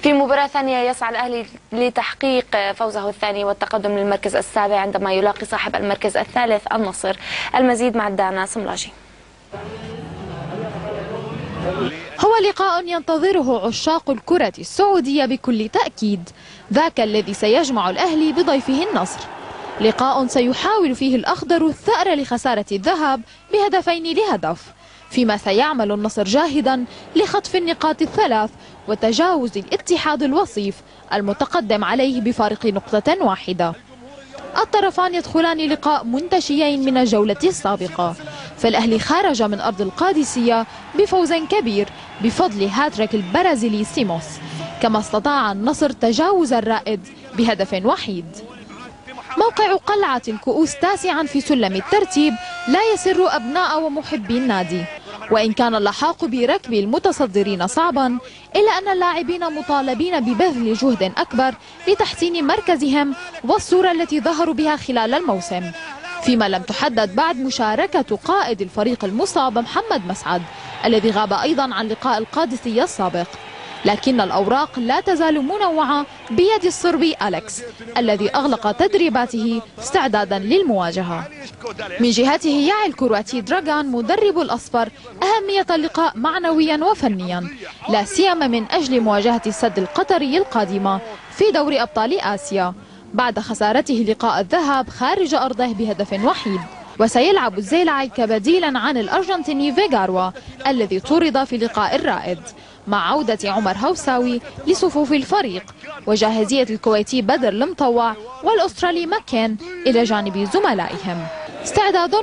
في مباراة ثانية يسعى الأهلي لتحقيق فوزه الثاني والتقدم للمركز السابع عندما يلاقي صاحب المركز الثالث النصر. المزيد مع الدانا سملاجي. هو لقاء ينتظره عشاق الكرة السعودية بكل تأكيد، ذاك الذي سيجمع الأهلي بضيفه النصر. لقاء سيحاول فيه الأخضر الثأر لخسارة الذهب بهدفين لهدف، فيما سيعمل النصر جاهدا لخطف النقاط الثلاث وتجاوز الاتحاد الوصيف المتقدم عليه بفارق نقطة واحدة. الطرفان يدخلان لقاء منتشيين من الجولة السابقة، فالأهلي خرج من أرض القادسية بفوز كبير بفضل هاتريك البرازيلي سيموس، كما استطاع النصر تجاوز الرائد بهدف وحيد. موقع قلعة الكؤوس تاسعا في سلم الترتيب لا يسر أبناء ومحبي النادي، وإن كان اللحاق بركب المتصدرين صعبا إلا أن اللاعبين مطالبين ببذل جهد أكبر لتحسين مركزهم والصورة التي ظهروا بها خلال الموسم، فيما لم تحدد بعد مشاركة قائد الفريق المصاب محمد مسعد الذي غاب أيضا عن لقاء القادسية السابق. لكن الأوراق لا تزال منوعة بيد الصربي أليكس الذي أغلق تدريباته استعدادا للمواجهة. من جهته يعي الكرواتي دراغان مدرب الأصفر أهمية اللقاء معنويا وفنيا، لا سيما من أجل مواجهة السد القطري القادمة في دوري أبطال آسيا بعد خسارته لقاء الذهاب خارج أرضه بهدف وحيد. وسيلعب الزيلعي كبديلا عن الأرجنتيني فيغاروا الذي طرد في لقاء الرائد، مع عودة عمر هوساوي لصفوف الفريق وجاهزية الكويتي بدر المطوع والأسترالي ماكين إلى جانب زملائهم. استعداد